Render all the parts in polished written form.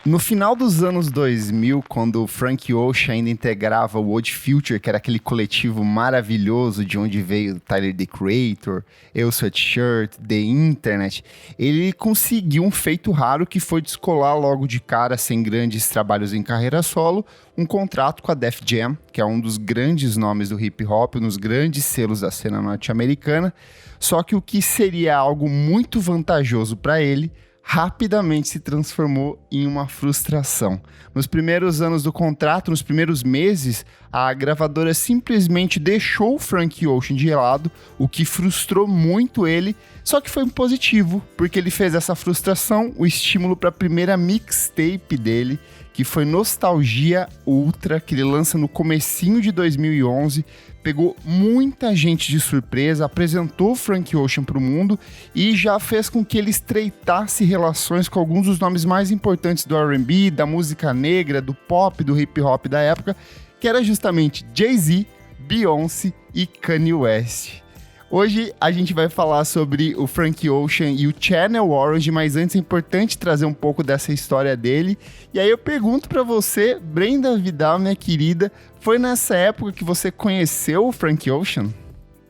No final dos anos 2000, quando o Frank Ocean ainda integrava o Odd Future, que era aquele coletivo maravilhoso de onde veio Tyler, the Creator, Eu Sweatshirt, The Internet, ele conseguiu um feito raro que foi descolar logo de cara, sem grandes trabalhos em carreira solo, um contrato com a Def Jam, que é um dos grandes nomes do hip hop, um dos grandes selos da cena norte-americana, só que o que seria algo muito vantajoso para ele rapidamente se transformou em uma frustração. Nos primeiros anos do contrato, nos primeiros meses, a gravadora simplesmente deixou o Frank Ocean de lado, o que frustrou muito ele, só que foi positivo, porque ele fez essa frustração o estímulo para a primeira mixtape dele, que foi Nostalgia Ultra, que ele lança no comecinho de 2011, pegou muita gente de surpresa, apresentou o Frank Ocean para o mundo e já fez com que ele estreitasse relações com alguns dos nomes mais importantes do R&B, da música negra, do pop, do hip hop da época, que era justamente Jay-Z, Beyoncé e Kanye West. Hoje a gente vai falar sobre o Frank Ocean e o Channel Orange, mas antes é importante trazer um pouco dessa história dele. E aí eu pergunto pra você, Brenda Vidal, minha querida, foi nessa época que você conheceu o Frank Ocean?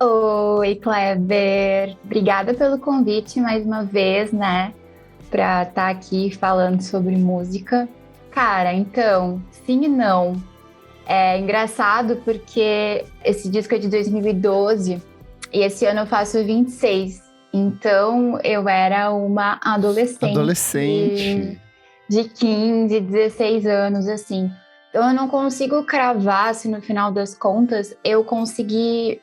Oi, Kleber. Obrigada pelo convite mais uma vez, né? Pra estar aqui falando sobre música. Cara, então, sim e não. É engraçado porque esse disco é de 2012 e esse ano eu faço 26. Então, eu era uma adolescente. De 15, 16 anos, assim. Então, eu não consigo cravar se no final das contas eu consegui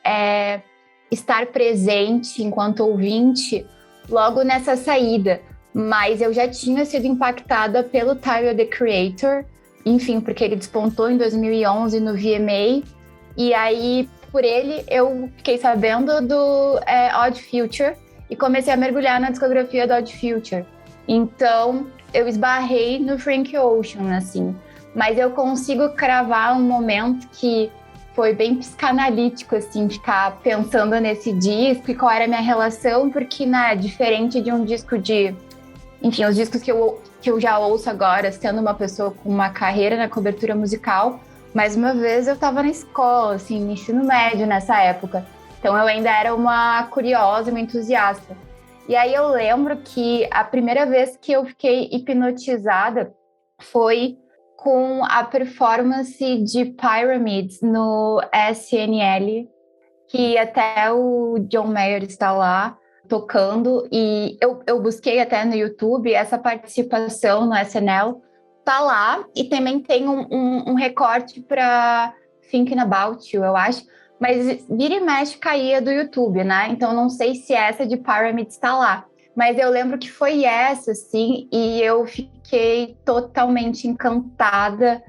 estar presente enquanto ouvinte logo nessa saída. Mas eu já tinha sido impactada pelo Tyler, the Creator, enfim, porque ele despontou em 2011 no VMA. E aí, por ele, eu fiquei sabendo do Odd Future e comecei a mergulhar na discografia do Odd Future. Então, eu esbarrei no Frank Ocean, assim. Mas eu consigo cravar um momento que foi bem psicanalítico, assim, ficar pensando nesse disco e qual era a minha relação, porque, né, diferente de um disco de... Enfim, os discos que eu já ouço agora, sendo uma pessoa com uma carreira na cobertura musical, mais uma vez eu estava na escola, assim, no ensino médio nessa época. Então eu ainda era uma curiosa, uma entusiasta. E aí eu lembro que a primeira vez que eu fiquei hipnotizada foi com a performance de Pyramids no SNL, que até o John Mayer está lá tocando, e eu busquei até no YouTube essa participação no SNL, tá lá, e também tem um recorte para Thinking About You, eu acho, mas vira e mexe caía do YouTube, né? Então não sei se essa de Pyramids está lá, mas eu lembro que foi essa, assim, e eu fiquei totalmente encantada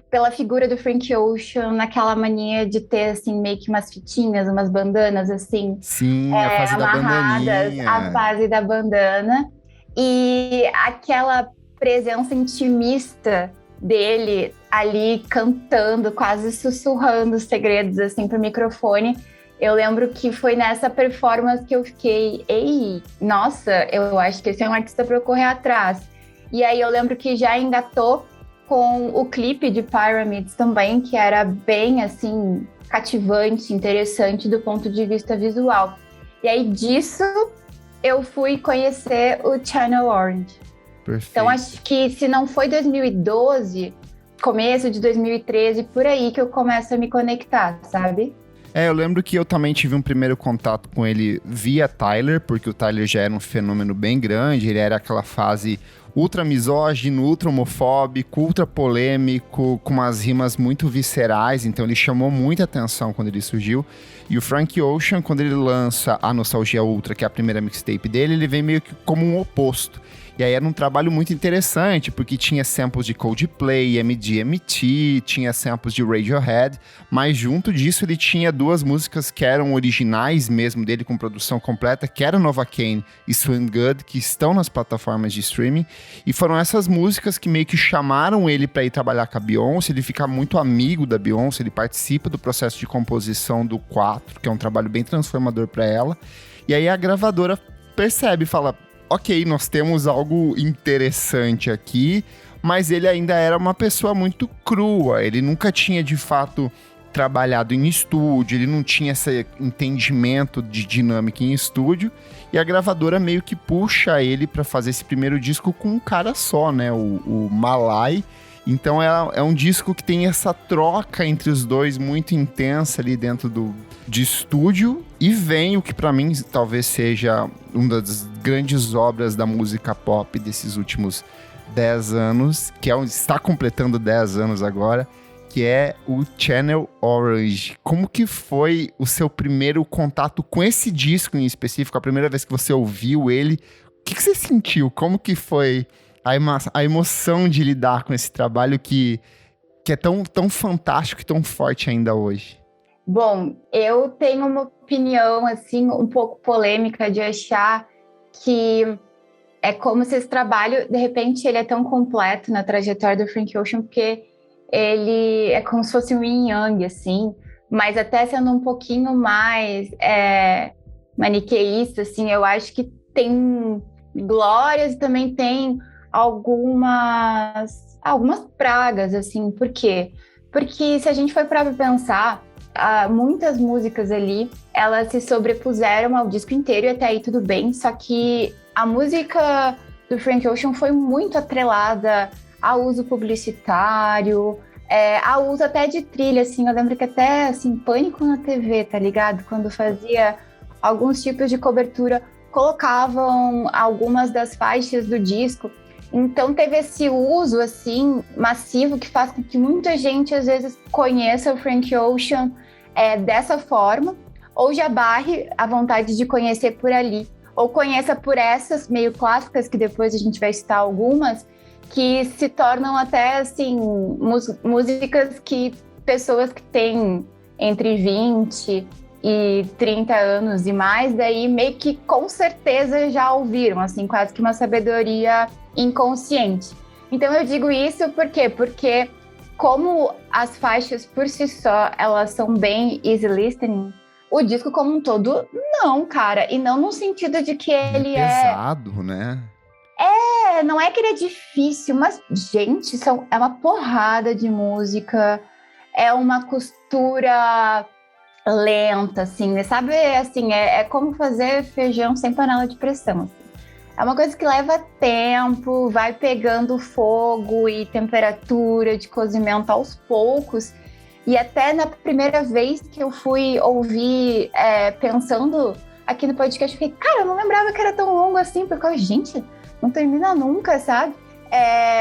pela figura do Frank Ocean, naquela mania de ter, assim, meio que umas fitinhas, umas bandanas, assim. Sim, a fase da bandaninha. A fase da bandana. E aquela presença intimista dele ali cantando, quase sussurrando os segredos, assim, pro microfone. Eu lembro que foi nessa performance que eu fiquei, ei, nossa, eu acho que esse é um artista para eu correr atrás. E aí eu lembro que já engatou com o clipe de Pyramids também, que era bem, assim, cativante, interessante do ponto de vista visual. E aí disso eu fui conhecer o Channel Orange. Perfeito. Então acho que se não foi 2012, começo de 2013, por aí que eu começo a me conectar, sabe? Eu lembro que eu também tive um primeiro contato com ele via Tyler, porque o Tyler já era um fenômeno bem grande, ele era aquela fase ultra misógino, ultra homofóbico, ultra polêmico, com umas rimas muito viscerais, então ele chamou muita atenção quando ele surgiu. E o Frank Ocean, quando ele lança a Nostalgia Ultra, que é a primeira mixtape dele, ele vem meio que como um oposto. E aí era um trabalho muito interessante, porque tinha samples de Coldplay, MGMT, tinha samples de Radiohead, mas junto disso ele tinha duas músicas que eram originais mesmo dele, com produção completa, que era Novocaine e Swing Good, que estão nas plataformas de streaming, e foram essas músicas que meio que chamaram ele para ir trabalhar com a Beyoncé. Ele fica muito amigo da Beyoncé, ele participa do processo de composição do 4, que é um trabalho bem transformador para ela, e aí a gravadora percebe e fala: ok, nós temos algo interessante aqui, mas ele ainda era uma pessoa muito crua, ele nunca tinha de fato trabalhado em estúdio, ele não tinha esse entendimento de dinâmica em estúdio, e a gravadora meio que puxa ele para fazer esse primeiro disco com um cara só, né, o Malai. Então é um disco que tem essa troca entre os dois muito intensa ali dentro de estúdio, e vem o que pra mim talvez seja uma das grandes obras da música pop desses últimos 10 anos, que está completando 10 anos agora, que é o Channel Orange. Como que foi o seu primeiro contato com esse disco em específico, a primeira vez que você ouviu ele? O que você sentiu? Como que foi a emoção de lidar com esse trabalho que é tão fantástico e tão forte ainda hoje? Bom, eu tenho uma opinião, assim, um pouco polêmica de achar que é como se esse trabalho, de repente, ele é tão completo na trajetória do Frank Ocean, porque ele é como se fosse um yin yang, assim, mas até sendo um pouquinho mais maniqueísta, assim, eu acho que tem glórias e também tem algumas pragas, assim. Por quê? Porque se a gente for para pensar, muitas músicas ali, elas se sobrepuseram ao disco inteiro e até aí tudo bem, só que a música do Frank Ocean foi muito atrelada ao uso publicitário, ao uso até de trilha, assim. Eu lembro que até, assim, Pânico na TV, tá ligado? Quando fazia alguns tipos de cobertura, colocavam algumas das faixas do disco. Então teve esse uso, assim, massivo, que faz com que muita gente, às vezes, conheça o Frank Ocean dessa forma, ou já barre a vontade de conhecer por ali, ou conheça por essas meio clássicas, que depois a gente vai citar algumas, que se tornam até, assim, músicas que pessoas que têm entre 20 e 30 anos e mais, daí meio que com certeza já ouviram, assim, quase que uma sabedoria inconsciente. Então eu digo isso por quê? Porque como as faixas por si só, elas são bem easy listening, o disco como um todo, não, cara. E não no sentido de que ele pesado, né? Não é que ele é difícil, mas, gente, é uma porrada de música, é uma costura lenta, assim, né? Sabe, assim, é como fazer feijão sem panela de pressão, assim. É uma coisa que leva tempo, vai pegando fogo e temperatura de cozimento aos poucos. E até na primeira vez que eu fui ouvir, pensando aqui no podcast, eu fiquei, cara, eu não lembrava que era tão longo assim, porque, gente, não termina nunca, sabe?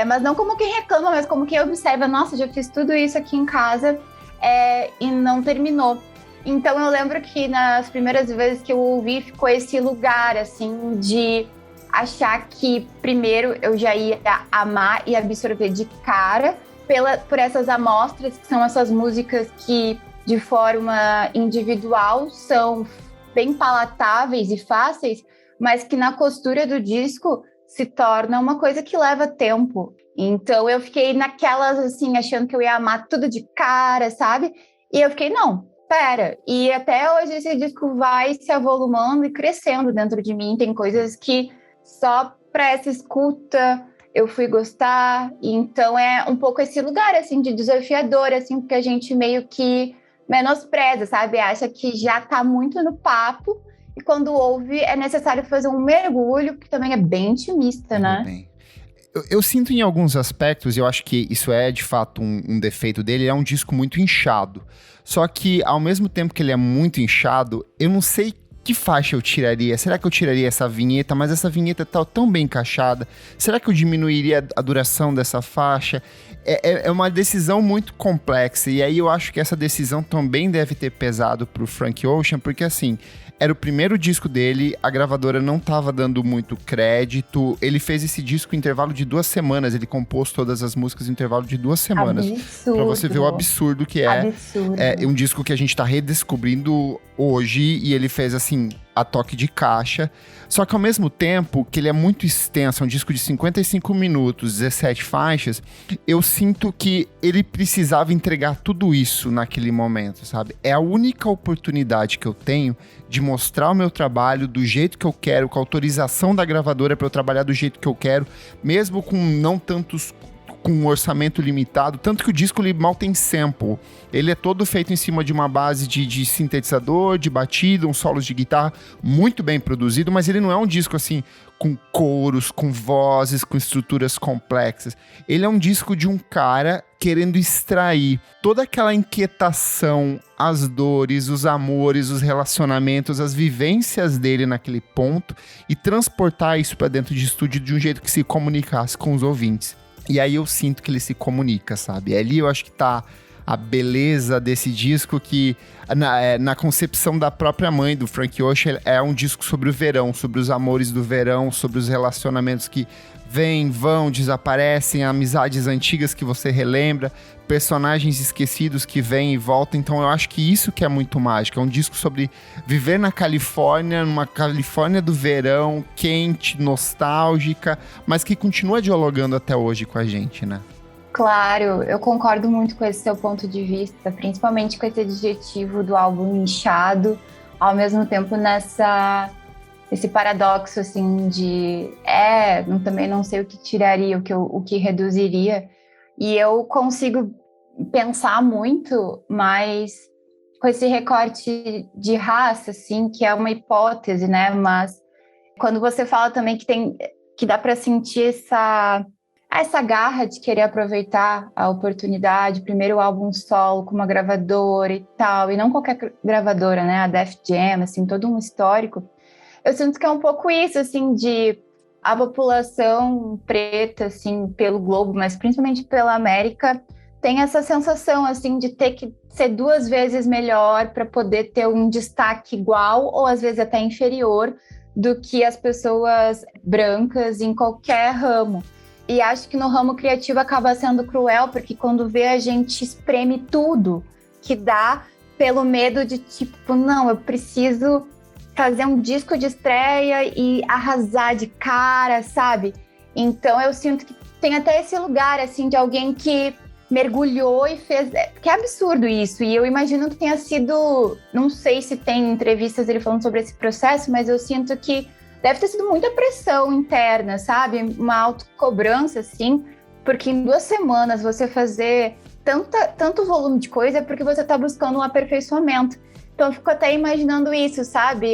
Mas não como quem reclama, mas como quem observa, nossa, já fiz tudo isso aqui em casa e não terminou. Então eu lembro que nas primeiras vezes que eu ouvi, ficou esse lugar, assim, de achar que primeiro eu já ia amar e absorver de cara por essas amostras, que são essas músicas que de forma individual são bem palatáveis e fáceis, mas que na costura do disco se torna uma coisa que leva tempo. Então eu fiquei naquelas, assim, achando que eu ia amar tudo de cara, sabe? E eu fiquei, não, pera. E até hoje esse disco vai se avolumando e crescendo dentro de mim. Tem coisas que só para essa escuta eu fui gostar. Então é um pouco esse lugar, assim, de desafiador, assim, porque a gente meio que menospreza, sabe? Acha que já tá muito no papo, e quando ouve é necessário fazer um mergulho, que também é bem intimista, né? Bem. Eu sinto em alguns aspectos, e eu acho que isso é de fato um defeito dele, é um disco muito inchado. Só que ao mesmo tempo que ele é muito inchado, eu não sei que faixa eu tiraria. Será que eu tiraria essa vinheta? Mas essa vinheta tá tão bem encaixada. Será que eu diminuiria a duração dessa faixa? É uma decisão muito complexa. E aí eu acho que essa decisão também deve ter pesado pro Frank Ocean, porque assim, era o primeiro disco dele, a gravadora não tava dando muito crédito. Ele fez esse disco em intervalo de 2 semanas. Ele compôs todas as músicas em intervalo de 2 semanas. Absurdo. Pra você ver o absurdo que é. Absurdo. É um disco que a gente tá redescobrindo hoje, e ele fez, assim, a toque de caixa. Só que ao mesmo tempo que ele é muito extenso, é um disco de 55 minutos, 17 faixas, eu sinto que ele precisava entregar tudo isso naquele momento, sabe? É a única oportunidade que eu tenho de mostrar o meu trabalho do jeito que eu quero, com a autorização da gravadora para eu trabalhar do jeito que eu quero, mesmo com não tantos com um orçamento limitado, tanto que o disco ele mal tem sample. Ele é todo feito em cima de uma base de sintetizador, de batida, uns solos de guitarra, muito bem produzido, mas ele não é um disco assim, com coros, com vozes, com estruturas complexas. Ele é um disco de um cara querendo extrair toda aquela inquietação, as dores, os amores, os relacionamentos, as vivências dele naquele ponto e transportar isso para dentro de estúdio de um jeito que se comunicasse com os ouvintes. E aí eu sinto que ele se comunica, sabe? Ali eu acho que tá a beleza desse disco que, na concepção da própria mãe do Frank Ocean, é um disco sobre o verão, sobre os amores do verão, sobre os relacionamentos que vêm, vão, desaparecem, amizades antigas que você relembra, personagens esquecidos que vêm e voltam. Então eu acho que isso que é muito mágico. É um disco sobre viver na Califórnia, numa Califórnia do verão, quente, nostálgica, mas que continua dialogando até hoje com a gente, né? Claro, eu concordo muito com esse seu ponto de vista, principalmente com esse adjetivo do álbum inchado, ao mesmo tempo esse paradoxo, assim, também não sei o que tiraria, o que reduziria, e eu consigo pensar muito, mas com esse recorte de raça, assim, que é uma hipótese, né, mas quando você fala também que dá para sentir essa garra de querer aproveitar a oportunidade, primeiro o álbum solo com uma gravadora e tal, e não qualquer gravadora, né, a Def Jam, assim, todo um histórico. Eu sinto que é um pouco isso, assim, de a população preta, assim, pelo globo, mas principalmente pela América, tem essa sensação, assim, de ter que ser 2 vezes melhor para poder ter um destaque igual ou às vezes até inferior do que as pessoas brancas em qualquer ramo. E acho que no ramo criativo acaba sendo cruel, porque quando vê a gente espreme tudo que dá pelo medo de tipo, não, eu preciso fazer um disco de estreia e arrasar de cara, sabe? Então eu sinto que tem até esse lugar, assim, de alguém que mergulhou e fez... Que é absurdo isso, e eu imagino que tenha sido... Não sei se tem entrevistas ele falando sobre esse processo, mas eu sinto que deve ter sido muita pressão interna, sabe? Uma autocobrança, assim, porque em 2 semanas você fazer tanto volume de coisa é porque você está buscando um aperfeiçoamento. Então eu fico até imaginando isso, sabe?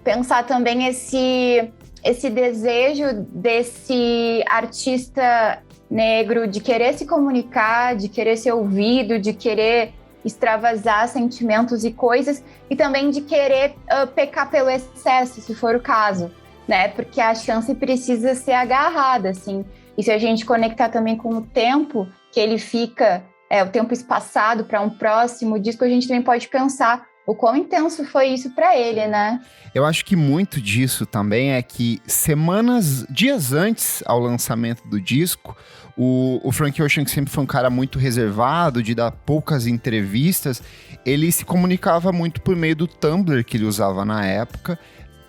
Pensar também esse desejo desse artista negro de querer se comunicar, de querer ser ouvido, de querer extravasar sentimentos e coisas, e também de querer pecar pelo excesso, se for o caso, né? Porque a chance precisa ser agarrada, assim. E se a gente conectar também com o tempo que ele fica, o tempo espaçado para um próximo disco, a gente também pode pensar o quão intenso foi isso para ele, né? Eu acho que muito disso também é que dias antes ao lançamento do disco, o Frank Ocean, que sempre foi um cara muito reservado, de dar poucas entrevistas, ele se comunicava muito por meio do Tumblr que ele usava na época.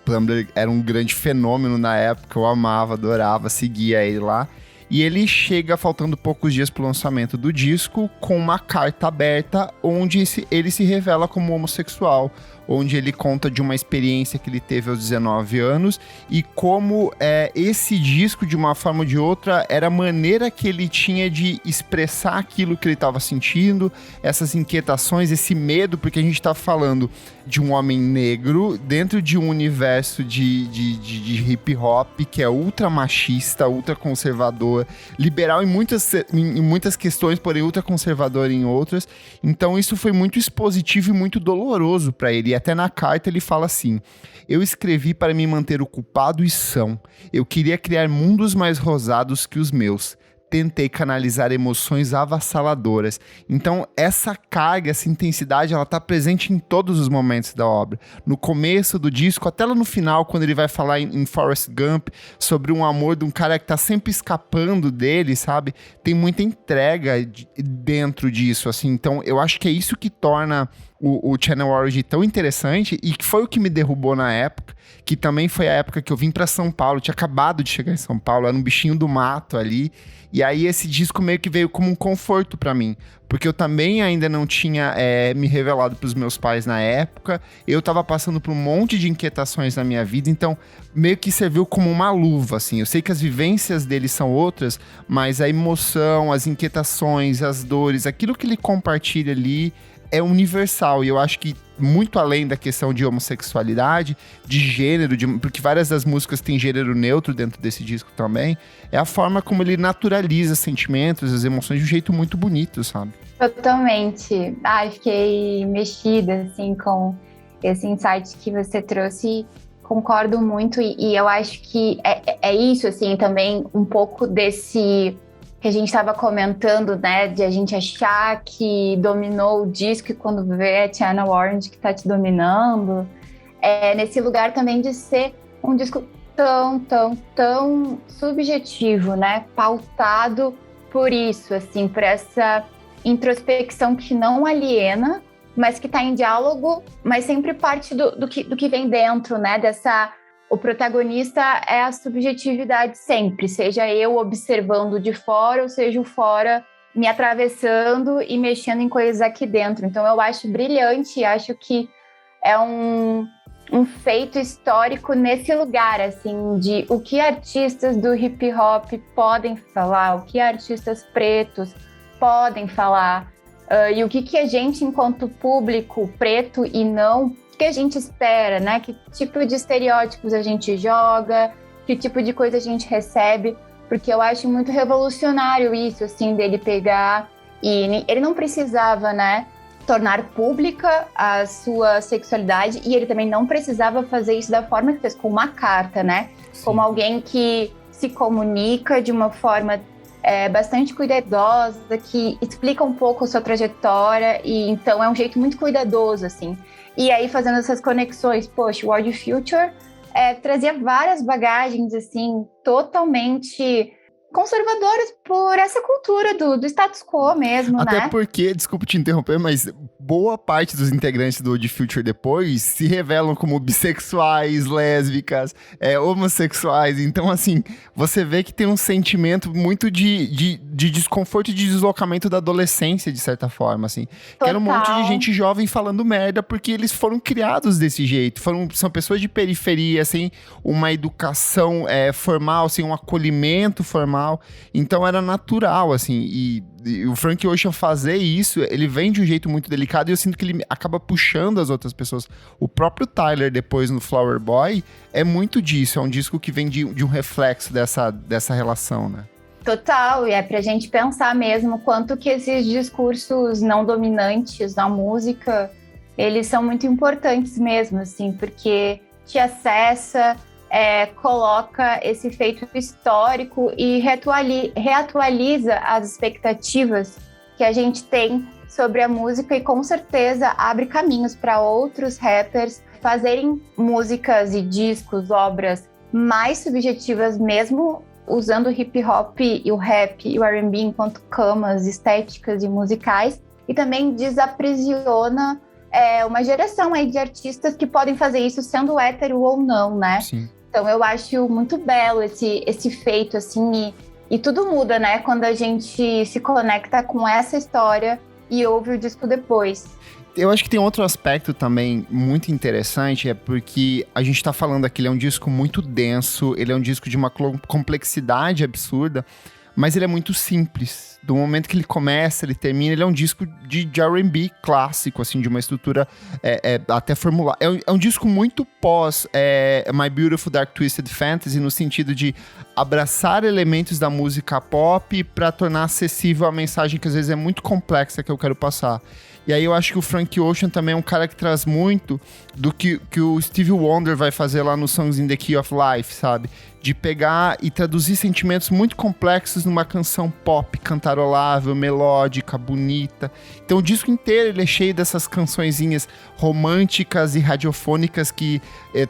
O Tumblr era um grande fenômeno na época, eu amava, adorava, seguia ele lá. E ele chega, faltando poucos dias para o lançamento do disco, com uma carta aberta onde ele se revela como homossexual, onde ele conta de uma experiência que ele teve aos 19 anos e como esse disco, de uma forma ou de outra, era a maneira que ele tinha de expressar aquilo que ele estava sentindo, essas inquietações, esse medo, porque a gente está falando de um homem negro dentro de um universo de hip hop que é ultra machista, ultra conservador, liberal em muitas questões, porém ultra conservador em outras. Então isso foi muito expositivo e muito doloroso para ele. E até na carta ele fala assim: eu escrevi para me manter ocupado e são. Eu queria criar mundos mais rosados que os meus. Tentei canalizar emoções avassaladoras. Então, essa carga, essa intensidade, ela tá presente em todos os momentos da obra. No começo do disco, até lá no final, quando ele vai falar em Forrest Gump, sobre um amor de um cara que tá sempre escapando dele, sabe? Tem muita entrega dentro disso, assim. Então, eu acho que é isso que torna o Channel Orange tão interessante, e que foi o que me derrubou na época, que também foi a época que eu vim pra São Paulo, tinha acabado de chegar em São Paulo, era um bichinho do mato ali, e E aí esse disco meio que veio como um conforto pra mim, porque eu também ainda não tinha me revelado pros meus pais na época, eu tava passando por um monte de inquietações na minha vida, então meio que serviu como uma luva, assim. Eu sei que as vivências dele são outras, mas a emoção, as inquietações, as dores, aquilo que ele compartilha ali é universal, e eu acho que muito além da questão de homossexualidade, de gênero, porque várias das músicas têm gênero neutro dentro desse disco também, é a forma como ele naturaliza sentimentos, as emoções de um jeito muito bonito, sabe? Totalmente. Ai, fiquei mexida, assim, com esse insight que você trouxe. Concordo muito, e eu acho que é isso, assim, também um pouco desse que a gente estava comentando, né, de a gente achar que dominou o disco e quando vê a Channel Orange que tá te dominando, nesse lugar também de ser um disco tão subjetivo, né, pautado por isso, assim, por essa introspecção que não aliena, mas que está em diálogo, mas sempre parte do que vem dentro, né, o protagonista é a subjetividade sempre, seja eu observando de fora, ou seja o fora me atravessando e mexendo em coisas aqui dentro. Então eu acho brilhante, acho que é um feito histórico nesse lugar, assim, de o que artistas do hip hop podem falar, o que artistas pretos podem falar, e o que a gente, enquanto público preto e não, que a gente espera, né? Que tipo de estereótipos a gente joga, que tipo de coisa a gente recebe, porque eu acho muito revolucionário isso, assim, dele pegar e ele não precisava, né, tornar pública a sua sexualidade, e ele também não precisava fazer isso da forma que fez, com uma carta, né? Sim. Como alguém que se comunica de uma forma bastante cuidadosa, que explica um pouco a sua trajetória, e então é um jeito muito cuidadoso, assim. E aí, fazendo essas conexões, poxa, o World Future trazia várias bagagens, assim, totalmente conservadoras por essa cultura do status quo mesmo, até né? Até porque, desculpa te interromper, mas boa parte dos integrantes do The Future depois se revelam como bissexuais, lésbicas, homossexuais. Então, assim, você vê que tem um sentimento muito de desconforto e de deslocamento da adolescência, de certa forma, assim. Que era um monte de gente jovem falando merda porque eles foram criados desse jeito. São pessoas de periferia, assim, uma educação formal, assim, um acolhimento formal. Então era natural, assim, e o Frank Ocean fazer isso, ele vem de um jeito muito delicado e eu sinto que ele acaba puxando as outras pessoas. O próprio Tyler, depois no Flower Boy, é muito disso, é um disco que vem de um reflexo dessa relação, né? Total, e é pra gente pensar mesmo quanto que esses discursos não dominantes na música, eles são muito importantes mesmo, assim, porque te acessa, coloca esse feito histórico e reatualiza as expectativas que a gente tem sobre a música, e com certeza abre caminhos para outros rappers fazerem músicas e discos, obras mais subjetivas, mesmo usando o hip hop e o rap e o R&B enquanto camas estéticas e musicais, e também desaprisiona uma geração aí de artistas que podem fazer isso sendo hétero ou não, né? Sim. Então eu acho muito belo esse feito, assim, e tudo muda, né? Quando a gente se conecta com essa história e ouve o disco depois. Eu acho que tem outro aspecto também muito interessante, é porque a gente tá falando aqui, ele é um disco muito denso, ele é um disco de uma complexidade absurda, mas ele é muito simples. Do momento que ele começa, ele termina, ele é um disco de R&B clássico, assim, de uma estrutura até formular. É um disco muito pós My Beautiful Dark Twisted Fantasy, no sentido de abraçar elementos da música pop para tornar acessível a mensagem que às vezes é muito complexa que eu quero passar. E aí eu acho que o Frank Ocean também é um cara que traz muito do que o Stevie Wonder vai fazer lá no Songs in the Key of Life, sabe? De pegar e traduzir sentimentos muito complexos numa canção pop, cantarolável, melódica, bonita. Então o disco inteiro ele é cheio dessas cançõezinhas românticas e radiofônicas que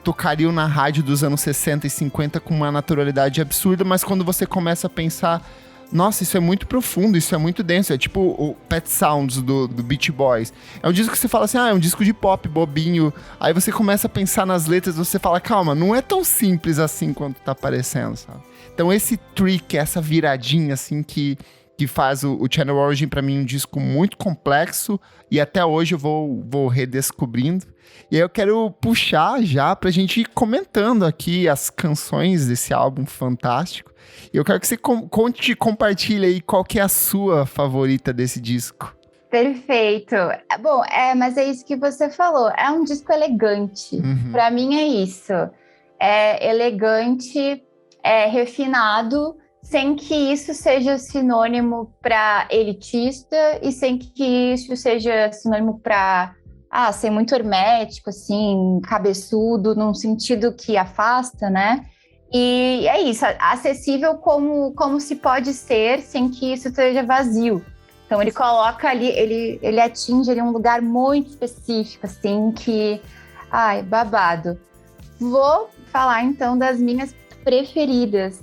tocariam na rádio dos anos 60 e 50 com uma naturalidade absurda, mas quando você começa a pensar Nossa, isso é muito profundo, isso é muito denso. É tipo o Pet Sounds do Beach Boys. É um disco que você fala assim, é um disco de pop, bobinho. Aí você começa a pensar nas letras, você fala, calma, não é tão simples assim quanto tá parecendo, sabe? Então esse trick, essa viradinha assim que faz o Channel Origin pra mim um disco muito complexo e até hoje eu vou redescobrindo. E aí eu quero puxar já pra gente ir comentando aqui as canções desse álbum fantástico. E eu quero que você compartilhe aí qual que é a sua favorita desse disco. Perfeito. Bom, mas é isso que você falou. É um disco elegante. Pra mim é isso. É elegante, é refinado, sem que isso seja sinônimo para elitista e sem que isso seja sinônimo para ser muito hermético, assim, cabeçudo, num sentido que afasta, né? E é isso, acessível como se pode ser, sem que isso seja vazio. Então ele coloca ali, ele atinge ali um lugar muito específico, assim, que... Ai, babado. Vou falar então das minhas preferidas.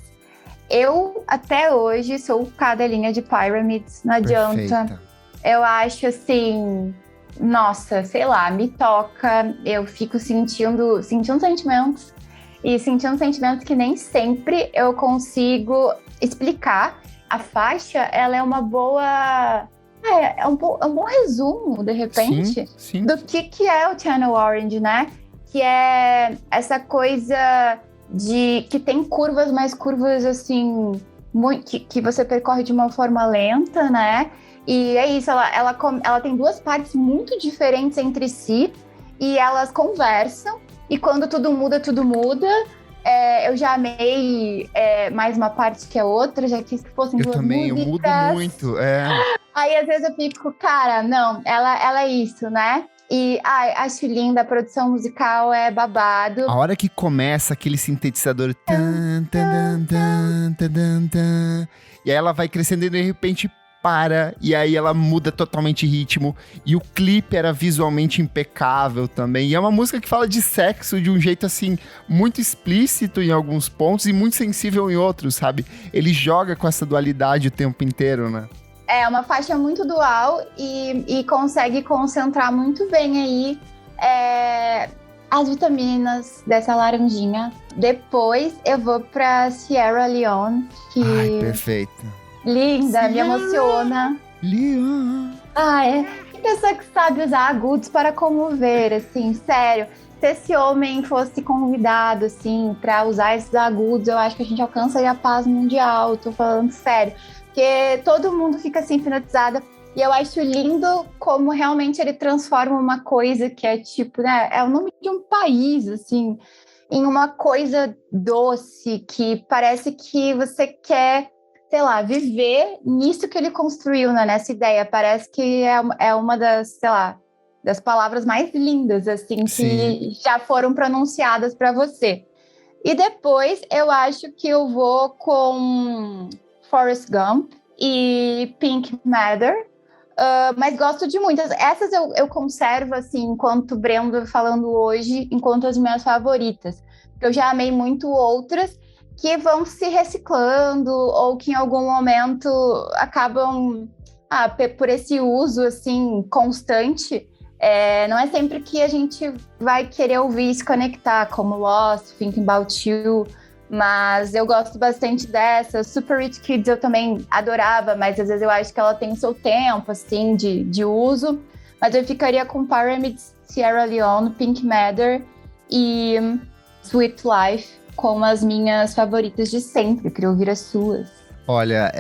Eu, até hoje, sou cadelinha de Pyramids, não adianta. Perfeita. Eu acho assim, nossa, sei lá, me toca, eu fico sentindo sentimentos, e sentindo sentimentos que nem sempre eu consigo explicar. A faixa, ela é uma boa... é um bom resumo, de repente, sim. do que é o Channel Orange, né? Que é essa coisa... que tem curvas, mas curvas assim, que você percorre de uma forma lenta, né? E é isso, ela tem duas partes muito diferentes entre si e elas conversam. E quando tudo muda, eu já amei mais uma parte que a outra, já quis que fossem duas músicas. Eu mudo muito, Aí às vezes eu fico, cara, não, ela é isso, né? E acho linda, a produção musical é babado. A hora que começa aquele sintetizador... E aí ela vai crescendo e de repente para. E aí ela muda totalmente ritmo. E o clipe era visualmente impecável também. E é uma música que fala de sexo de um jeito assim, muito explícito em alguns pontos e muito sensível em outros, sabe? Ele joga com essa dualidade o tempo inteiro, né? É uma faixa muito dual e consegue concentrar muito bem aí as vitaminas dessa laranjinha. Depois eu vou pra Sierra Leone, que... Ai, perfeita. Linda, Sierra me emociona. Leone. Que pessoa que sabe usar agudos para comover, assim, sério. Se esse homem fosse convidado, assim, pra usar esses agudos, eu acho que a gente alcançaria a paz mundial, tô falando sério. Porque todo mundo fica assim, hipnotizada. E eu acho lindo como realmente ele transforma uma coisa que é tipo, né? É o nome de um país, assim, em uma coisa doce, que parece que você quer, sei lá, viver nisso que ele construiu, né? Nessa ideia. Parece que é uma das, sei lá, das palavras mais lindas, assim, que já foram pronunciadas para você. E depois eu acho que eu vou com Forrest Gump e Pink Matter, mas gosto de muitas. Essas eu conservo, assim, enquanto Brendo falando hoje, enquanto as minhas favoritas. Eu já amei muito outras que vão se reciclando ou que em algum momento acabam, por esse uso, assim, constante. Não é sempre que a gente vai querer ouvir e se conectar, como Lost, Thinking About You, mas eu gosto bastante dessa. Super Rich Kids eu também adorava, mas às vezes eu acho que ela tem o seu tempo, assim, de uso. Mas eu ficaria com Pyramids, Sierra Leone, Pink Matter e Sweet Life como as minhas favoritas de sempre. Eu queria ouvir as suas. Olha,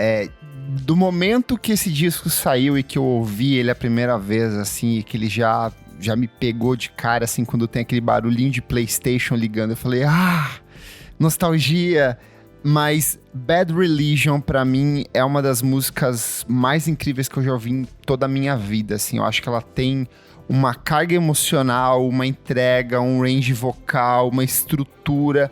do momento que esse disco saiu e que eu ouvi ele a primeira vez, assim, e que ele já me pegou de cara, assim, quando tem aquele barulhinho de PlayStation ligando, eu falei, nostalgia. Mas Bad Religion, pra mim, é uma das músicas mais incríveis que eu já ouvi em toda a minha vida, assim. Eu acho que ela tem uma carga emocional, uma entrega, um range vocal, uma estrutura.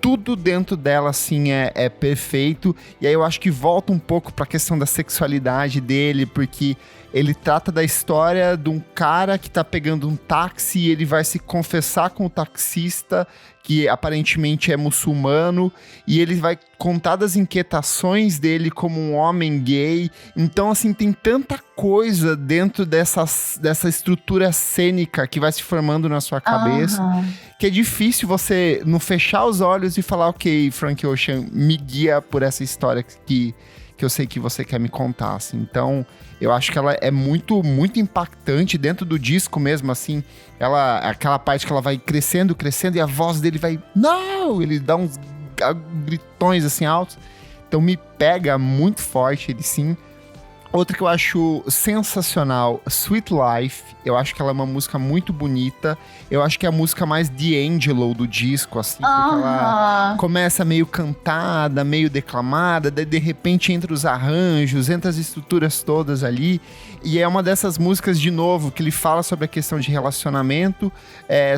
Tudo dentro dela, assim, é perfeito. E aí eu acho que volta um pouco pra questão da sexualidade dele, porque ele trata da história de um cara que tá pegando um táxi e ele vai se confessar com o taxista, que aparentemente é muçulmano, e ele vai contadas inquietações dele como um homem gay. Então, assim, tem tanta coisa dentro dessa estrutura cênica que vai se formando na sua cabeça, que é difícil você não fechar os olhos e falar, ok, Frank Ocean, me guia por essa história que eu sei que você quer me contar, assim. Então, eu acho que ela é muito, muito impactante dentro do disco mesmo, assim. Aquela parte que ela vai crescendo, crescendo, e a voz dele vai... Não! Ele dá uns gritões, assim, altos. Então, me pega muito forte ele, sim. Outra que eu acho sensacional, Sweet Life. Eu acho que ela é uma música muito bonita. Eu acho que é a música mais D'Angelo do disco, assim. Porque ela começa meio cantada, meio declamada. Daí, de repente, entra os arranjos, entra as estruturas todas ali. E é uma dessas músicas, de novo, que ele fala sobre a questão de relacionamento.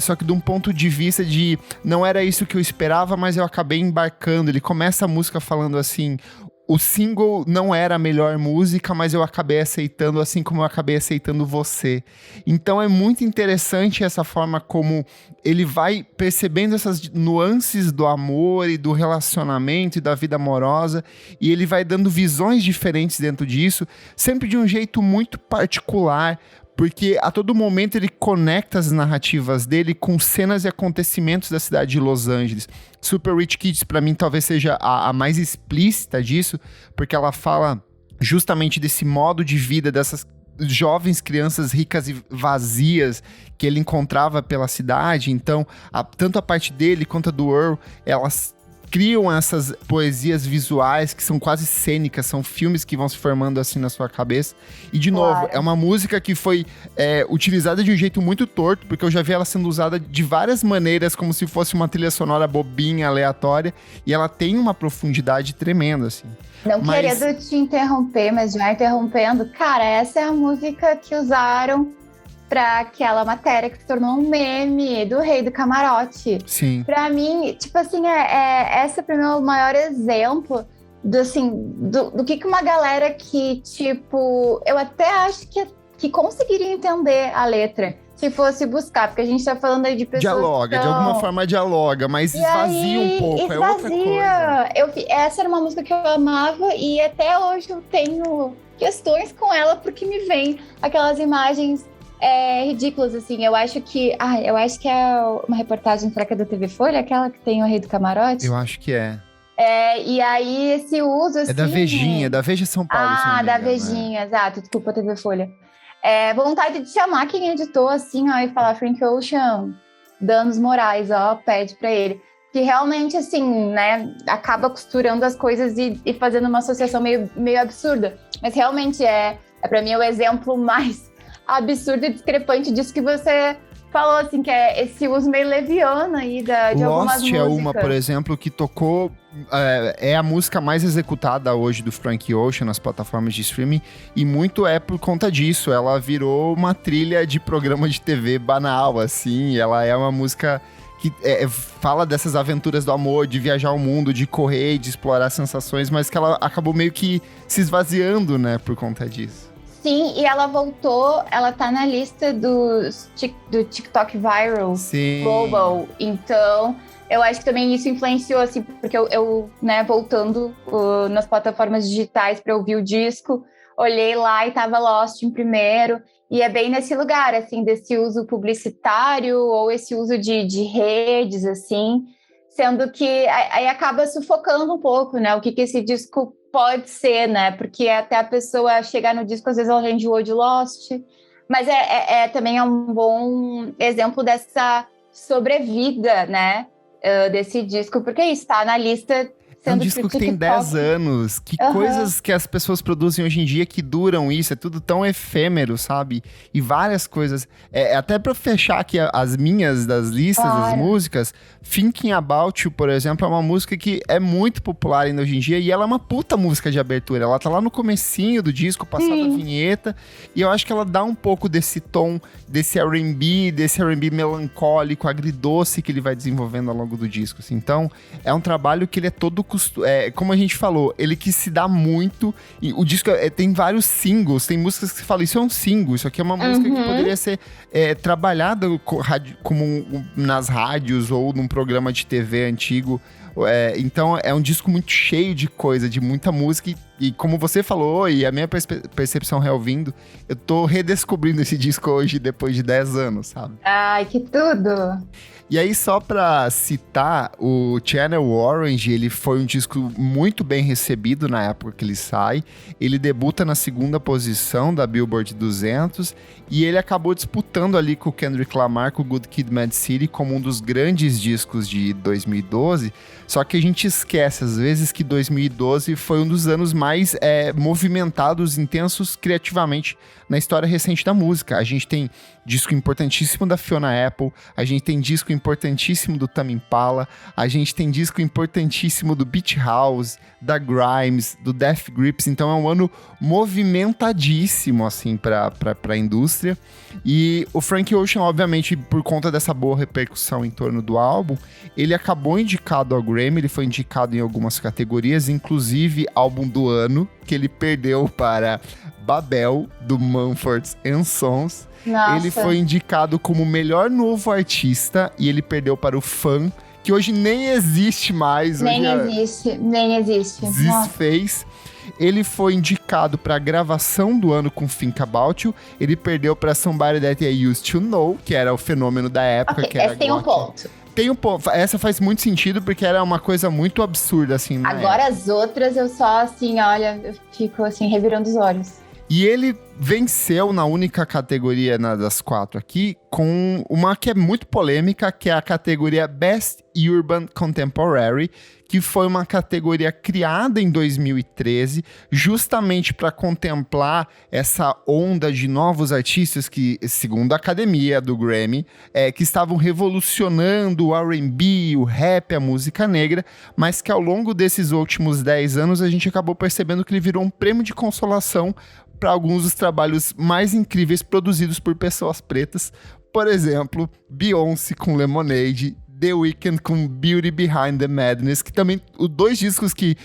Só que de um ponto de vista de... Não era isso que eu esperava, mas eu acabei embarcando. Ele começa a música falando assim... O single não era a melhor música, mas eu acabei aceitando, assim como eu acabei aceitando você. Então é muito interessante essa forma como ele vai percebendo essas nuances do amor e do relacionamento e da vida amorosa, e ele vai dando visões diferentes dentro disso, sempre de um jeito muito particular, porque a todo momento ele conecta as narrativas dele com cenas e acontecimentos da cidade de Los Angeles. Super Rich Kids, pra mim, talvez seja a mais explícita disso, porque ela fala justamente desse modo de vida dessas jovens crianças ricas e vazias que ele encontrava pela cidade. Então, tanto a parte dele quanto a do Earl, elas criam essas poesias visuais que são quase cênicas, são filmes que vão se formando assim na sua cabeça. E, de novo, é uma música que foi utilizada de um jeito muito torto, porque eu já vi ela sendo usada de várias maneiras, como se fosse uma trilha sonora bobinha, aleatória, e ela tem uma profundidade tremenda, assim. Não querendo te interromper, mas já interrompendo, cara, essa é a música que usaram pra aquela matéria que se tornou um meme do Rei do Camarote. Sim. Pra mim, tipo assim, essa pra mim é o maior exemplo do que uma galera que, tipo, eu até acho que conseguiria entender a letra se fosse buscar, porque a gente tá falando aí de pessoas dialoga, de alguma forma dialoga, mas esvazia um pouco, é outra coisa. Essa era uma música que eu amava e até hoje eu tenho questões com ela, porque me vem aquelas imagens ridículas, assim. Eu acho que é uma reportagem, será que é da TV Folha? Aquela que tem o Rei do Camarote? Eu acho que é. E aí esse uso, assim... É da Vejinha, da Veja São Paulo. Da Vejinha, exato. Desculpa, TV Folha. Vontade de chamar quem editou, assim, ó, e falar Frank Ocean, danos morais, ó, pede pra ele. Que realmente, assim, né, acaba costurando as coisas e fazendo uma associação meio absurda. Mas realmente pra mim, o exemplo mais absurdo e discrepante disso que você falou, assim, que é esse uso meio leviano aí de algumas músicas. Lost é uma, por exemplo, que tocou... É a música mais executada hoje do Frank Ocean nas plataformas de streaming, e muito é por conta disso. Ela virou uma trilha de programa de TV banal, assim. Ela é uma música que fala dessas aventuras do amor, de viajar o mundo, de correr, de explorar sensações, mas que ela acabou meio que se esvaziando, né, por conta disso. Sim, e ela voltou, ela tá na lista do TikTok Viral Global. Então, eu acho que também isso influenciou, assim, porque eu né, voltando nas plataformas digitais para ouvir o disco, olhei lá e tava Lost em primeiro, e é bem nesse lugar, assim, desse uso publicitário ou esse uso de redes, assim, sendo que aí acaba sufocando um pouco, né, o que esse disco pode ser, né? Porque até a pessoa chegar no disco, às vezes ela já enjoou de Lost. Mas também é um bom exemplo dessa sobrevida, né? Desse disco, porque isso tá na lista. É um disco que tem 10 anos. Que coisas que as pessoas produzem hoje em dia que duram isso. É tudo tão efêmero, sabe? E várias coisas. Até pra fechar aqui as minhas das listas, das músicas, Thinking About You, por exemplo, é uma música que é muito popular ainda hoje em dia. E ela é uma puta música de abertura. Ela tá lá no comecinho do disco, passada a vinheta. E eu acho que ela dá um pouco desse tom, desse R&B melancólico, agridoce que ele vai desenvolvendo ao longo do disco. Assim. Então, é um trabalho que ele é todo como a gente falou, ele quis se dar muito, e o disco tem vários singles, tem músicas que você fala, isso é um single, isso aqui é uma música que poderia ser trabalhada como nas rádios ou num programa de TV antigo, Então é um disco muito cheio de coisa, de muita música. E como você falou, e a minha percepção reouvindo, eu tô redescobrindo esse disco hoje, depois de 10 anos, sabe? Ai, que tudo! E aí, só pra citar, o Channel Orange, ele foi um disco muito bem recebido na época que ele sai. Ele debuta na segunda posição da Billboard 200 e ele acabou disputando ali com o Kendrick Lamar, com o Good Kid, Mad City, como um dos grandes discos de 2012. Só que a gente esquece, às vezes, que 2012 foi um dos anos mais movimentados, intensos criativamente na história recente da música. A gente tem disco importantíssimo da Fiona Apple, a gente tem disco importantíssimo do Tame Impala, a gente tem disco importantíssimo do Beach House, da Grimes, do Death Grips. Então é um ano movimentadíssimo, assim, pra indústria. E o Frank Ocean, obviamente, por conta dessa boa repercussão em torno do álbum, ele acabou indicado ao Grammy, ele foi indicado em algumas categorias, inclusive álbum do ano, que ele perdeu para Babel, do Mumford & Sons. Nossa. Ele foi indicado como melhor novo artista e ele perdeu para o Fun, que hoje nem existe mais. Nem existe. Desfez. Ele foi indicado para gravação do ano com Think About You. Ele perdeu para Somebody That I Used to Know, que era o fenômeno da época. Okay, que era essa tem um ponto. Tem um ponto. Essa faz muito sentido porque era uma coisa muito absurda, assim. Agora as outras eu só, assim, olha, eu fico, assim, revirando os olhos. E ele venceu na única categoria das 4 aqui, com uma que é muito polêmica, que é a categoria Best Urban Contemporary, que foi uma categoria criada em 2013, justamente para contemplar essa onda de novos artistas que, segundo a academia do Grammy, que estavam revolucionando o R&B, o rap, a música negra, mas que ao longo desses últimos 10 anos a gente acabou percebendo que ele virou um prêmio de consolação para alguns dos trabalhos mais incríveis produzidos por pessoas pretas. Por exemplo, Beyoncé com Lemonade, The Weeknd com Beauty Behind the Madness, que também, os 2 discos que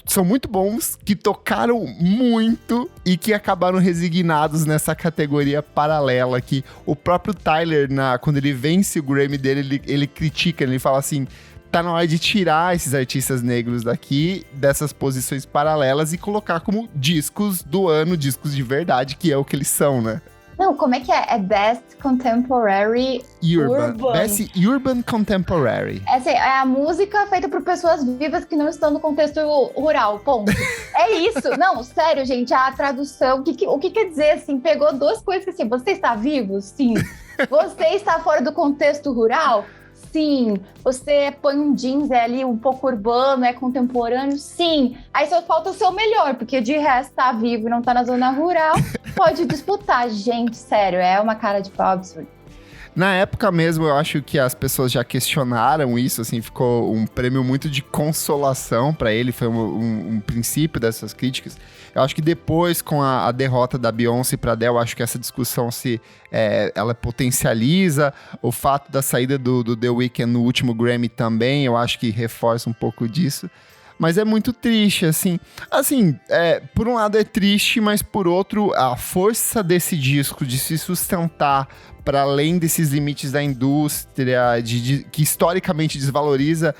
são muito bons, que tocaram muito e que acabaram resignados nessa categoria paralela que o próprio Tyler, quando ele vence o Grammy dele, ele critica, ele fala assim: tá na hora de tirar esses artistas negros daqui, dessas posições paralelas, e colocar como discos do ano, discos de verdade, que é o que eles são, né? Não, como é que é? É Best Contemporary Urban. Best Urban Contemporary. Essa é a música feita por pessoas vivas que não estão no contexto rural, ponto. É isso. Não, sério, gente, a tradução, o que quer dizer, assim, pegou 2 coisas assim, você está vivo? Sim. Você está fora do contexto rural? Sim. Você põe um jeans ali um pouco urbano, é contemporâneo? Sim. Aí só falta ser o melhor, porque de resto tá vivo e não tá na zona rural, pode disputar. Gente, sério, é uma cara de pau absurda. Na época mesmo, eu acho que as pessoas já questionaram isso, assim, ficou um prêmio muito de consolação pra ele, foi um princípio dessas críticas. Eu acho que depois, com a derrota da Beyoncé pra Adele, eu acho que essa discussão ela potencializa. O fato da saída do The Weeknd no último Grammy também, eu acho que reforça um pouco disso. Mas é muito triste, assim. Assim, por um lado é triste, mas por outro, a força desse disco de se sustentar para além desses limites da indústria, que historicamente desvaloriza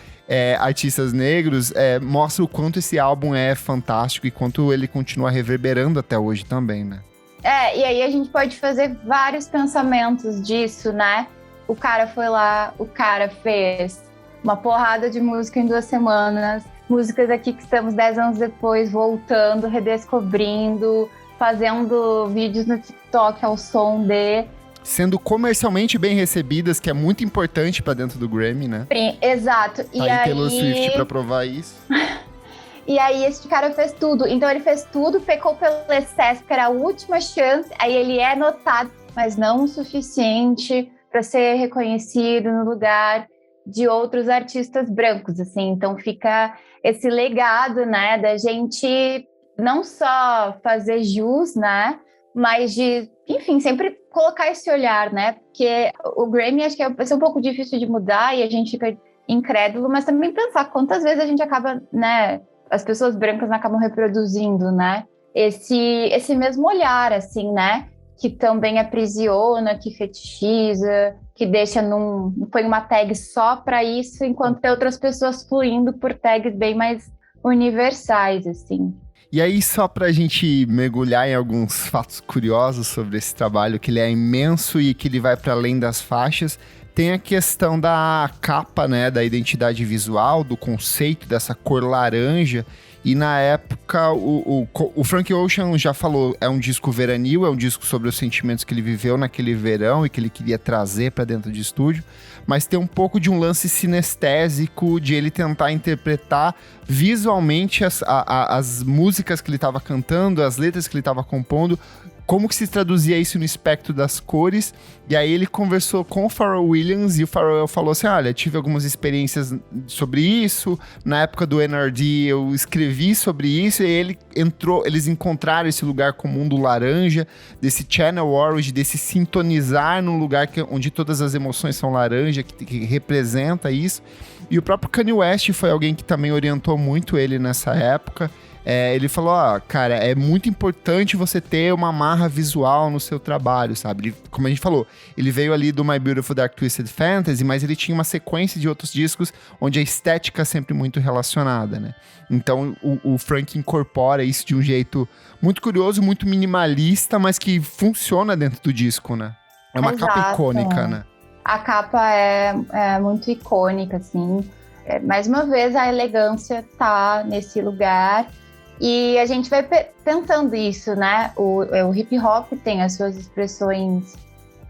artistas negros, mostra o quanto esse álbum é fantástico e quanto ele continua reverberando até hoje também, né? E aí a gente pode fazer vários pensamentos disso, né? O cara foi lá, o cara fez uma porrada de música em 2 semanas, músicas aqui que estamos 10 anos depois voltando, redescobrindo, fazendo vídeos no TikTok ao som sendo comercialmente bem recebidas, que é muito importante pra dentro do Grammy, né? Exato. Tá aí Taylor Swift pra provar isso. E aí esse cara fez tudo. Então ele fez tudo, pecou pelo excesso, que era a última chance. Aí ele é notado, mas não o suficiente para ser reconhecido no lugar de outros artistas brancos, assim. Então fica esse legado, né, da gente não só fazer jus, né, mas de, enfim, sempre colocar esse olhar, né, porque o Grammy acho que vai ser um pouco difícil de mudar e a gente fica incrédulo, mas também pensar quantas vezes a gente acaba, né, as pessoas brancas acabam reproduzindo, né, esse mesmo olhar, assim, né, que também aprisiona, que fetichiza, que deixa põe uma tag só para isso, enquanto tem outras pessoas fluindo por tags bem mais universais, assim. E aí, só pra gente mergulhar em alguns fatos curiosos sobre esse trabalho, que ele é imenso e que ele vai para além das faixas, tem a questão da capa, né, da identidade visual, do conceito dessa cor laranja. E na época, o Frank Ocean já falou, é um disco veranil, é um disco sobre os sentimentos que ele viveu naquele verão e que ele queria trazer para dentro de estúdio, mas tem um pouco de um lance sinestésico, de ele tentar interpretar visualmente as músicas que ele estava cantando, as letras que ele estava compondo, como que se traduzia isso no espectro das cores. E aí ele conversou com o Pharrell Williams e o Pharrell falou assim, olha, tive algumas experiências sobre isso, na época do NRD eu escrevi sobre isso, e eles encontraram esse lugar comum do laranja, desse channel orange, desse sintonizar num lugar onde todas as emoções são laranja, que representa isso. E o próprio Kanye West foi alguém que também orientou muito ele nessa época. Ele falou, cara, é muito importante você ter uma amarra visual no seu trabalho, sabe? Como a gente falou, ele veio ali do My Beautiful Dark Twisted Fantasy, mas ele tinha uma sequência de outros discos onde a estética é sempre muito relacionada, né? Então o Frank incorpora isso de um jeito muito curioso, muito minimalista, mas que funciona dentro do disco, né? É uma capa icônica, né? A capa é muito icônica, assim. Mais uma vez, a elegância tá nesse lugar. E a gente vai pensando isso, né? O hip hop tem as suas expressões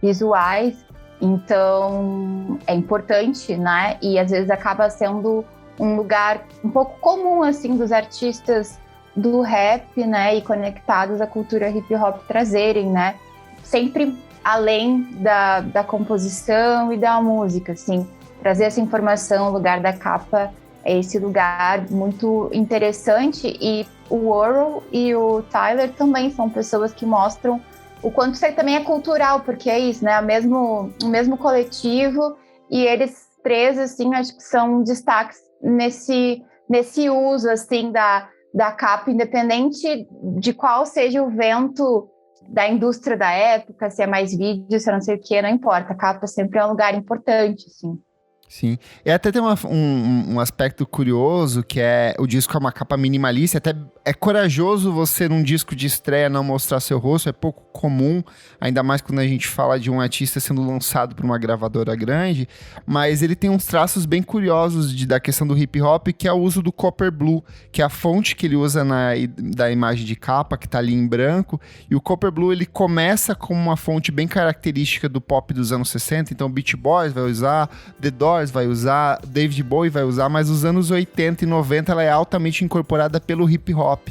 visuais, então é importante, né? E às vezes acaba sendo um lugar um pouco comum, assim, dos artistas do rap, né? E conectados à cultura hip hop trazerem, né? Sempre além da composição e da música, assim. Trazer essa informação, o lugar da capa é esse lugar muito interessante, e o Earl e o Tyler também são pessoas que mostram o quanto isso aí também é cultural, porque é isso, né? O mesmo coletivo, e eles três, assim, acho que são destaques nesse uso, assim, da capa, independente de qual seja o vento da indústria da época, se é mais vídeo, se é não sei o que, não importa, a capa sempre é um lugar importante, assim. Sim, e até tem um aspecto curioso, que é o disco é uma capa minimalista, até é corajoso você num disco de estreia não mostrar seu rosto, é pouco comum, ainda mais quando a gente fala de um artista sendo lançado por uma gravadora grande, mas ele tem uns traços bem curiosos da questão do hip hop, que é o uso do Copper Blue, que é a fonte que ele usa da imagem de capa, que tá ali em branco, e o Copper Blue ele começa como uma fonte bem característica do pop dos anos 60, então Beach Boys vai usar, The Doors vai usar, David Bowie vai usar, mas os anos 80 e 90 ela é altamente incorporada pelo hip hop.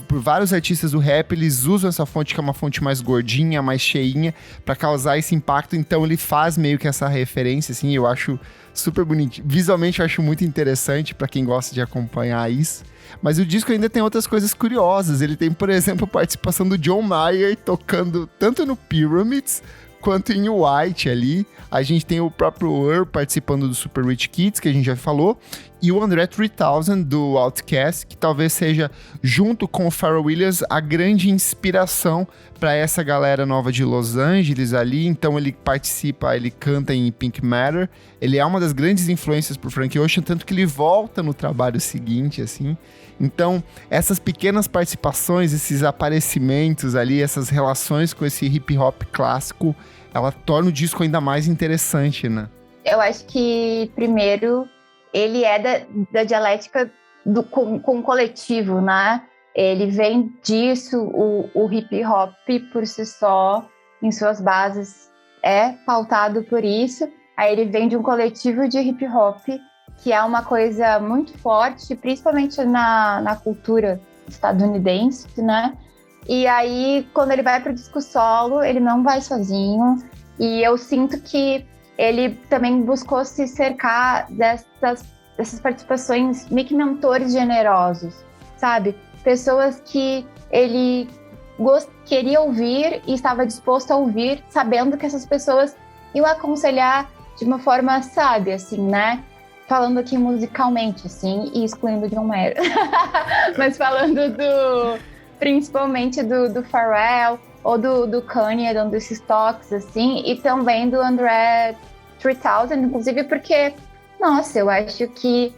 Por vários artistas do rap, eles usam essa fonte, que é uma fonte mais gordinha, mais cheinha, pra causar esse impacto. Então ele faz meio que essa referência, assim, eu acho super bonito. Visualmente eu acho muito interessante pra quem gosta de acompanhar isso. Mas o disco ainda tem outras coisas curiosas. Ele tem, por exemplo, a participação do John Mayer tocando tanto no Pyramids quanto em White ali. A gente tem o próprio Earl participando do Super Rich Kids, que a gente já falou, e o Andre 3000 do Outkast, que talvez seja, junto com o Pharrell Williams, a grande inspiração para essa galera nova de Los Angeles ali. Então ele participa, ele canta em Pink Matter, ele é uma das grandes influências pro Frank Ocean, tanto que ele volta no trabalho seguinte, assim. Então, essas pequenas participações, esses aparecimentos ali, essas relações com esse hip hop clássico, ela torna o disco ainda mais interessante, né? Eu acho que, primeiro, ele é da dialética com o coletivo, né? Ele vem disso, o hip hop por si só, em suas bases, é pautado por isso. Aí ele vem de um coletivo de hip hop, que é uma coisa muito forte, principalmente na cultura estadunidense, né? E aí, quando ele vai para o disco solo, ele não vai sozinho. E eu sinto que ele também buscou se cercar dessas participações, meio que mentores generosos, sabe? Pessoas que ele queria ouvir e estava disposto a ouvir, sabendo que essas pessoas iam aconselhar de uma forma sábia, assim, né? Falando aqui musicalmente, assim, e excluindo John Mayer. Mas falando principalmente do Pharrell, ou do Kanye, dando esses toques, assim, e também do André 3000, inclusive porque, nossa, eu acho que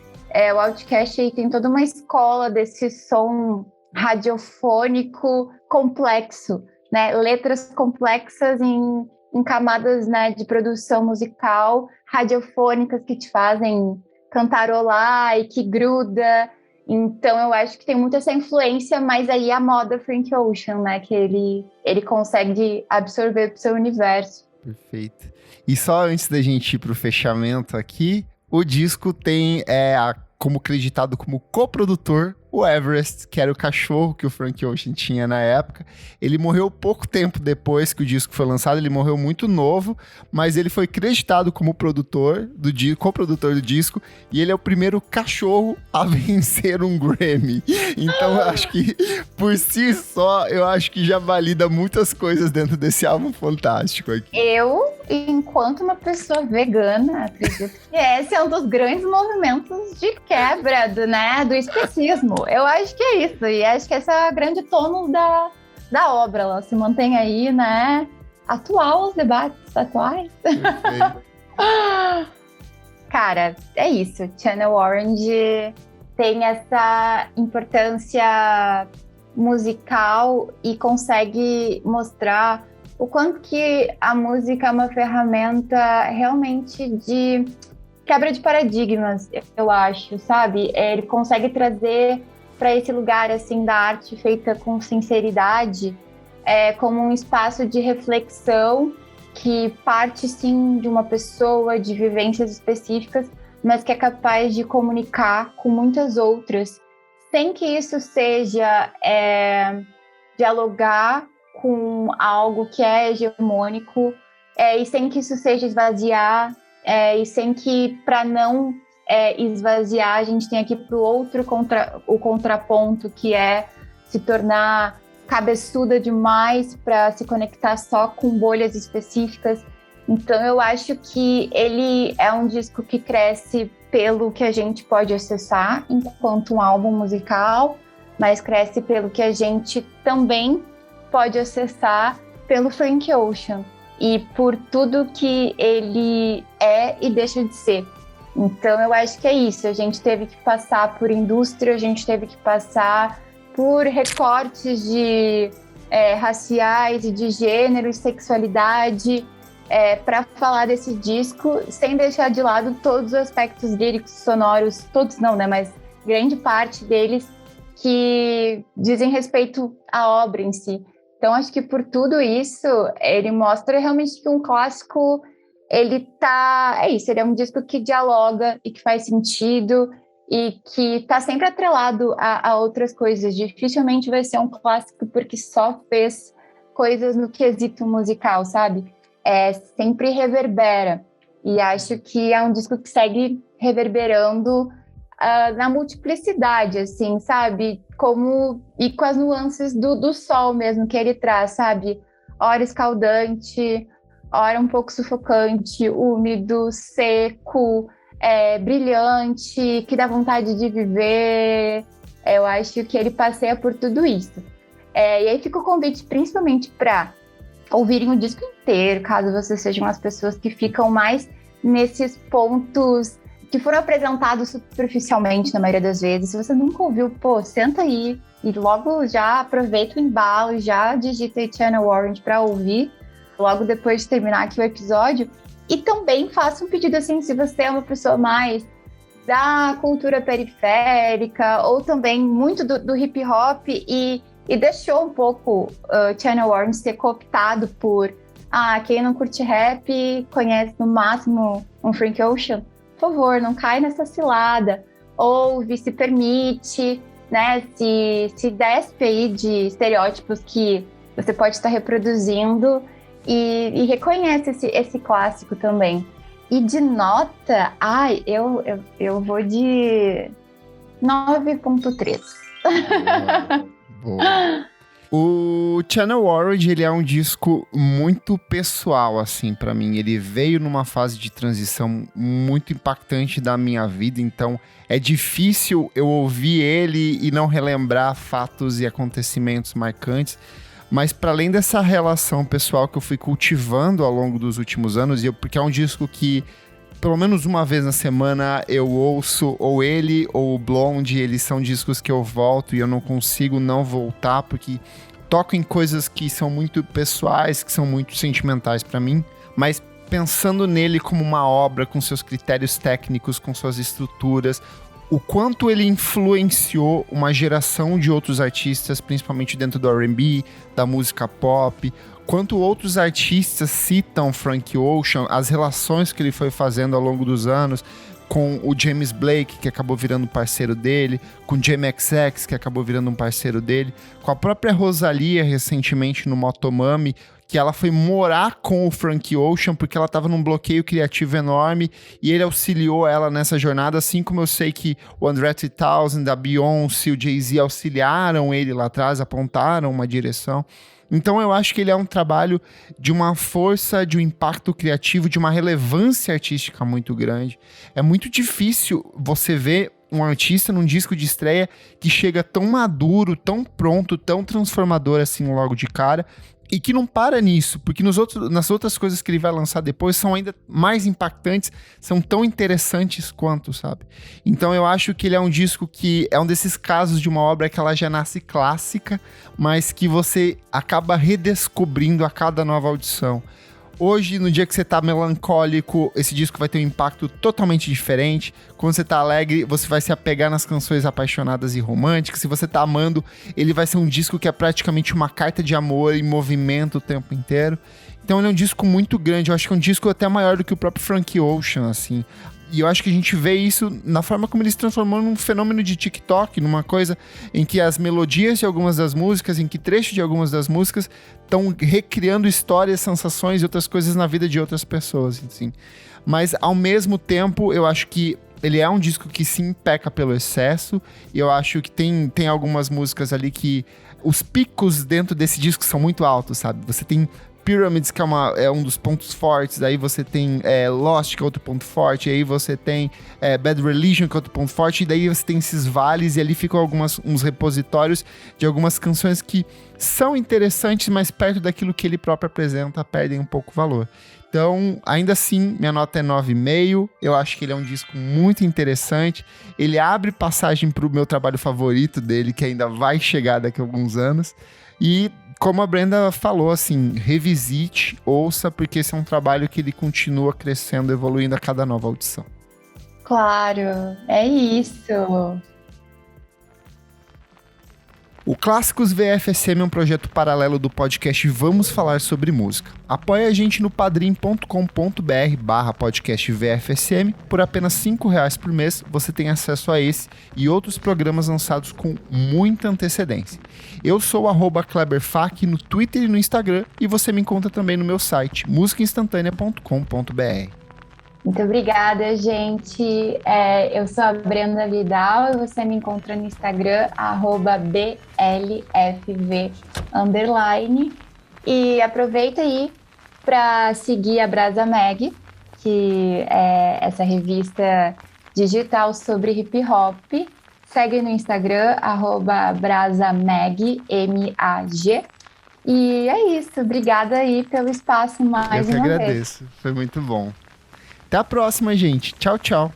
o Outkast aí tem toda uma escola desse som radiofônico complexo, né? Letras complexas em camadas, né, de produção musical, radiofônicas que te fazem cantarolar e que gruda. Então eu acho que tem muito essa influência, mas aí a moda Frank Ocean, né, que ele consegue absorver para o seu universo. Perfeito. E só antes da gente ir pro fechamento aqui, o disco tem como creditado como coprodutor o Everest, que era o cachorro que o Frank Ocean tinha na época. Ele morreu pouco tempo depois que o disco foi lançado, ele morreu muito novo, mas ele foi creditado como coprodutor do disco, e ele é o primeiro cachorro a vencer um Grammy. Então eu acho que, por si só, eu acho que já valida muitas coisas dentro desse álbum fantástico aqui. Eu, enquanto uma pessoa vegana, acredito que esse é um dos grandes movimentos de quebra do especismo. Eu acho que é isso, e acho que esse é o grande tono da obra. Ela se mantém aí, né? Atual, os debates atuais. Cara, é isso. Channel Orange tem essa importância musical e consegue mostrar o quanto que a música é uma ferramenta realmente de quebra de paradigmas, eu acho, sabe? Ele consegue trazer para esse lugar, assim, da arte feita com sinceridade, como um espaço de reflexão que parte, sim, de uma pessoa, de vivências específicas, mas que é capaz de comunicar com muitas outras, sem que isso seja dialogar com algo que é hegemônico, e sem que isso seja esvaziar, e sem que, para não esvaziar, a gente tem aqui para o contraponto, que é se tornar cabeçuda demais para se conectar só com bolhas específicas. Então eu acho que ele é um disco que cresce pelo que a gente pode acessar enquanto um álbum musical, mas cresce pelo que a gente também pode acessar pelo Frank Ocean e por tudo que ele é e deixa de ser. Então eu acho que é isso, a gente teve que passar por indústria, a gente teve que passar por recortes raciais e de gênero e sexualidade para falar desse disco, sem deixar de lado todos os aspectos líricos, sonoros, todos não, né, mas grande parte deles que dizem respeito à obra em si. Então, acho que por tudo isso, ele mostra realmente que um clássico, ele é um disco que dialoga e que faz sentido e que está sempre atrelado a outras coisas. Dificilmente vai ser um clássico porque só fez coisas no quesito musical, sabe? Sempre reverbera. E acho que é um disco que segue reverberando na multiplicidade, assim, sabe? E com as nuances do sol mesmo que ele traz, sabe? Ora escaldante, ora um pouco sufocante, úmido, seco, brilhante, que dá vontade de viver. Eu acho que ele passeia por tudo isso. E aí fica o convite principalmente para ouvirem o disco inteiro, caso vocês sejam as pessoas que ficam mais nesses pontos que foram apresentados superficialmente na maioria das vezes. Se você nunca ouviu, senta aí e logo já aproveita o embalo, já digita aí Channel Orange para ouvir, logo depois de terminar aqui o episódio. E também faça um pedido assim, se você é uma pessoa mais da cultura periférica ou também muito do hip hop e deixou um pouco Channel Orange ser cooptado por quem não curte rap, conhece no máximo um Frank Ocean. Por favor, não cai nessa cilada. Ouve, se permite, né? Se despe aí de estereótipos que você pode estar reproduzindo e reconhece esse clássico também. E de nota, eu vou de 9.3. Boa. O Channel Orange, ele é um disco muito pessoal, assim, pra mim. Ele veio numa fase de transição muito impactante da minha vida, então é difícil eu ouvir ele e não relembrar fatos e acontecimentos marcantes, Mas para além dessa relação pessoal que eu fui cultivando ao longo dos últimos anos, porque é um disco que pelo menos uma vez na semana eu ouço ou ele ou o Blonde, eles são discos que eu volto e eu não consigo não voltar, porque tocam em coisas que são muito pessoais, que são muito sentimentais para mim, mas pensando nele como uma obra, com seus critérios técnicos, com suas estruturas, o quanto ele influenciou uma geração de outros artistas, principalmente dentro do R&B, da música pop, quanto outros artistas citam Frank Ocean, as relações que ele foi fazendo ao longo dos anos, com o James Blake, que acabou virando parceiro dele, com o Jamie XX, que acabou virando um parceiro dele, com a própria Rosalía, recentemente no Motomami, que ela foi morar com o Frank Ocean porque ela estava num bloqueio criativo enorme e ele auxiliou ela nessa jornada, assim como eu sei que o André 3000, a Beyoncé, o Jay-Z auxiliaram ele lá atrás, apontaram uma direção. Então eu acho que ele é um trabalho de uma força, de um impacto criativo, de uma relevância artística muito grande. É muito difícil você ver um artista num disco de estreia que chega tão maduro, tão pronto, tão transformador assim logo de cara, e que não para nisso, porque nas outras coisas que ele vai lançar depois são ainda mais impactantes, são tão interessantes quanto, sabe? Então eu acho que ele é um disco que é um desses casos de uma obra que ela já nasce clássica, mas que você acaba redescobrindo a cada nova audição. Hoje, no dia que você tá melancólico, esse disco vai ter um impacto totalmente diferente. Quando você tá alegre, você vai se apegar nas canções apaixonadas e românticas. Se você tá amando, ele vai ser um disco que é praticamente uma carta de amor em movimento o tempo inteiro. Então ele é um disco muito grande. Eu acho que é um disco até maior do que o próprio Frank Ocean, assim. E eu acho que a gente vê isso na forma como ele se transformou num fenômeno de TikTok, numa coisa em que as melodias de algumas das músicas, em que trechos de algumas das músicas estão recriando histórias, sensações e outras coisas na vida de outras pessoas, assim. Mas, ao mesmo tempo, eu acho que ele é um disco que sim peca pelo excesso, e eu acho que tem algumas músicas ali que os picos dentro desse disco são muito altos, sabe? Você tem Pyramids, que é um dos pontos fortes, aí você tem Lost, que é outro ponto forte, aí você tem Bad Religion, que é outro ponto forte, e daí você tem esses vales, e ali ficam uns repositórios de algumas canções que são interessantes, mas perto daquilo que ele próprio apresenta, perdem um pouco o valor. Então, ainda assim, minha nota é 9,5. Eu acho que ele é um disco muito interessante. Ele abre passagem para o meu trabalho favorito dele, que ainda vai chegar daqui a alguns anos. E, como a Brenda falou, assim, revisite, ouça, porque esse é um trabalho que ele continua crescendo, evoluindo a cada nova audição. Claro, é isso. O Clássicos VFSM é um projeto paralelo do podcast Vamos Falar Sobre Música. Apoie a gente no padrim.com.br/podcast VFSM. Por apenas R$5 por mês, você tem acesso a esse e outros programas lançados com muita antecedência. Eu sou o @KleberFak no Twitter e no Instagram, e você me encontra também no meu site, musicainstantanea.com.br. Muito obrigada, gente. Eu sou a Brenda Vidal e você me encontra no Instagram, @BLFV_. E aproveita aí para seguir a Brasa Mag, que é essa revista digital sobre hip hop. Segue no Instagram, @BrasaMag, MAG. E é isso. Obrigada aí pelo espaço mais uma vez. Eu que agradeço. Foi muito bom. Até a próxima, gente. Tchau, tchau.